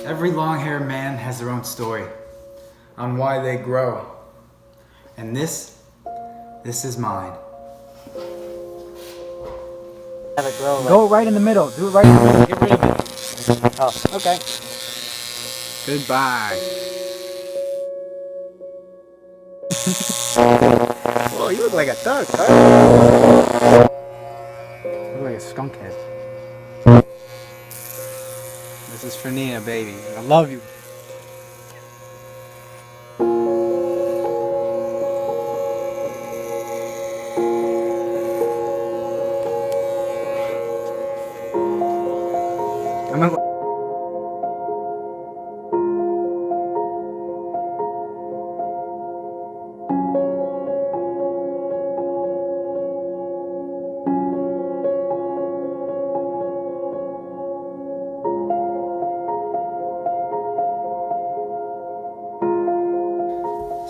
Every long-haired man has their own story on why they grow. And this is mine. Have it grow. Go right in the middle. Do it right in the middle. Get rid of it. Oh, okay. Goodbye. Whoa, you look like a thug, huh? You look like a skunk head. This is for Nina, baby. I love you.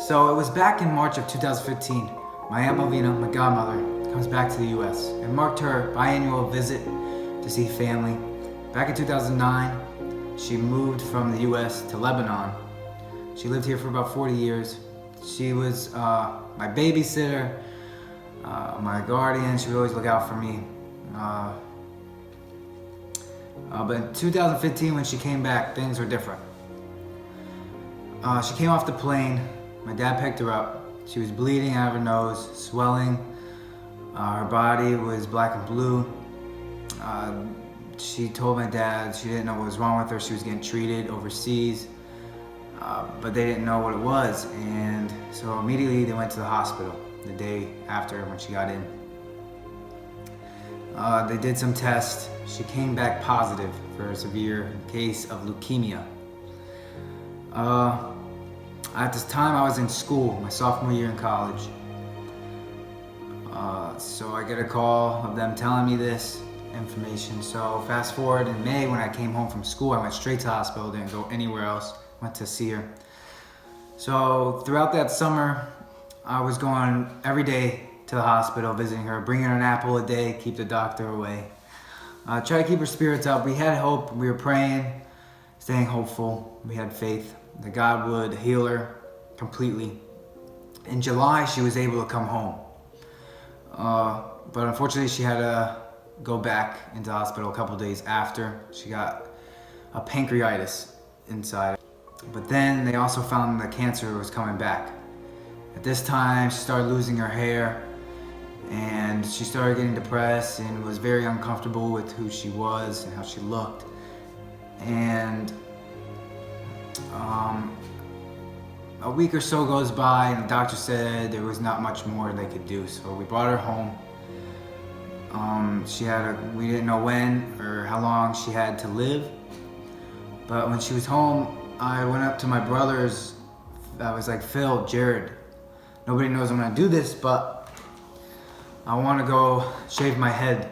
So it was back in March of 2015. My Aunt Malvina, my godmother, comes back to the US and marked her biannual visit to see family. Back in 2009, she moved from the US to Lebanon. She lived here for about 40 years. She was my babysitter, my guardian. She would always look out for me. But in 2015, when she came back, things were different. She came off the plane. My dad picked her up. She was bleeding out of her nose, swelling. Her body was black and blue. She told my dad she didn't know what was wrong with her. She was getting treated overseas, but they didn't know what it was. And so immediately they went to the hospital the day after when she got in. They did some tests. She came back positive for a severe case of leukemia. At this time I was in school, my sophomore year in college. So I get a call of them telling me this information. So fast forward in May, when I came home from school, I went straight to the hospital, didn't go anywhere else, went to see her. So throughout that summer, I was going every day to the hospital, visiting her, bringing her an apple a day, keep the doctor away. Try to keep her spirits up. We had hope, we were praying, staying hopeful. We had faith that God would heal her completely. In July, she was able to come home. But unfortunately, she had to go back into the hospital a couple days after. She got a pancreatitis inside. But then they also found the cancer was coming back. At this time, she started losing her hair, and she started getting depressed and was very uncomfortable with who she was and how she looked. And a week or so goes by, and the doctor said there was not much more they could do. So we brought her home. We didn't know when or how long she had to live. But when she was home, I went up to my brothers. I was like, Phil, Jared, nobody knows I'm gonna do this, but I wanna go shave my head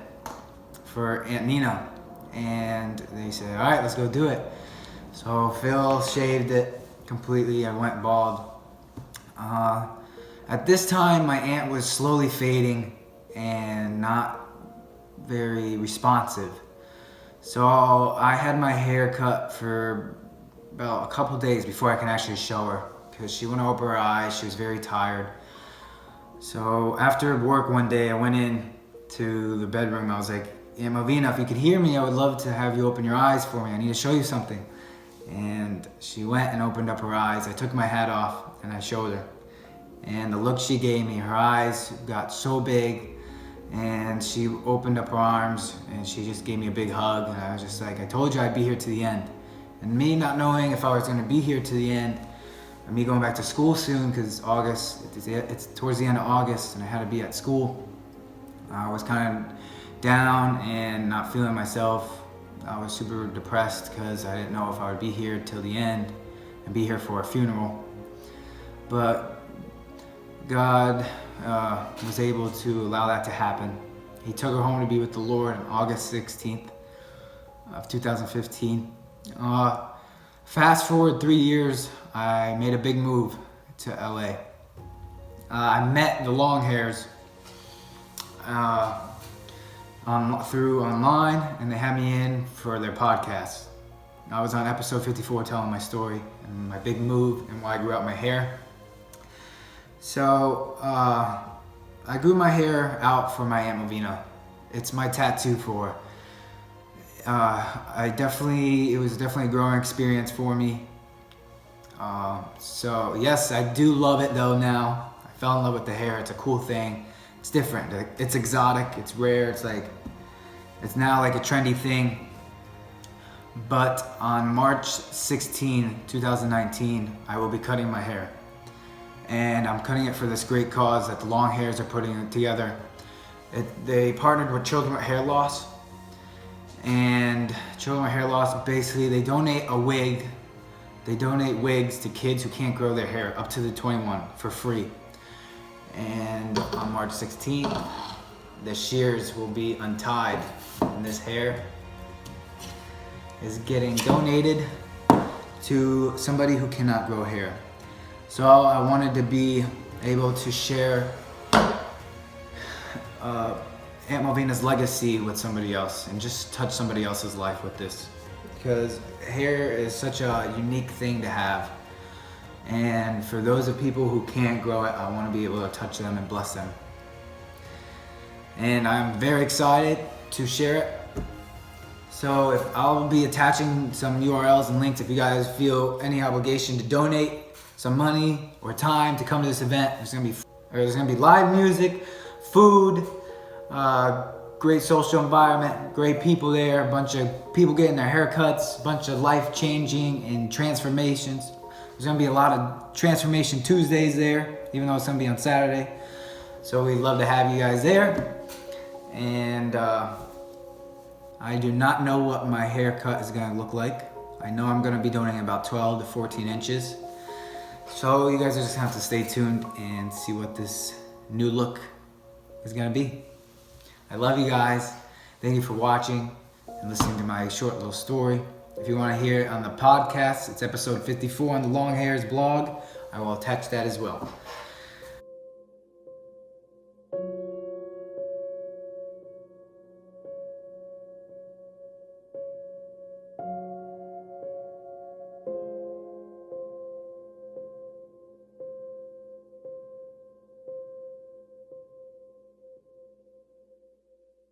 for Aunt Nina. And they said, all right, let's go do it. So Phil shaved it completely. I went bald. At this time, my aunt was slowly fading and not very responsive. So I had my hair cut for about a couple days before I can actually show her, because she wouldn't open her eyes. She was very tired. So after work one day, I went in to the bedroom. I was like, Aunt Malvina, if you could hear me, I would love to have you open your eyes for me. I need to show you something. And she went and opened up her eyes. I took my hat off and I showed her. And the look she gave me, her eyes got so big, and she opened up her arms and she just gave me a big hug. And I was just like, I told you I'd be here to the end. And me not knowing if I was gonna be here to the end, and me going back to school soon, because it's towards the end of August and I had to be at school. I was kind of down and not feeling myself. I was super depressed because I didn't know if I would be here till the end and be here for a funeral. But God was able to allow that to happen. He took her home to be with the Lord on August 16th of 2015. Fast forward 3 years, I made a big move to LA. I met the long hairs through online, and they had me in for their podcast. I was on episode 54 telling my story and my big move and why I grew out my hair. So I grew my hair out for my Aunt Malvina. It's my tattoo for her. It was definitely a growing experience for me. So yes, I do love it though now. I fell in love with the hair. It's a cool thing. It's different. It's exotic. It's rare. It's now like a trendy thing. But on March 16, 2019, I will be cutting my hair. And I'm cutting it for this great cause that the Long Hairs are putting it together. They partnered with Children with Hair Loss. And Children with Hair Loss, basically they donate a wig. They donate wigs to kids who can't grow their hair up to the 21 for free. And on March 16th, the shears will be untied and this hair is getting donated to somebody who cannot grow hair. So I wanted to be able to share Aunt Malvina's legacy with somebody else and just touch somebody else's life with this. Because hair is such a unique thing to have. And for those of people who can't grow it, I want to be able to touch them and bless them. And I'm very excited to share it. So I'll be attaching some URLs and links if you guys feel any obligation to donate some money or time to come to this event. There's gonna be live music, food, great social environment, great people there, a bunch of people getting their haircuts, a bunch of life-changing and transformations. There's gonna be a lot of Transformation Tuesdays there, even though it's gonna be on Saturday. So we'd love to have you guys there. And I do not know what my haircut is gonna look like. I know I'm gonna be donating about 12 to 14 inches. So you guys are just gonna have to stay tuned and see what this new look is gonna be. I love you guys. Thank you for watching and listening to my short little story. If you want to hear it on the podcast, it's episode 54 on the Long Hairs blog. I will attach that as well.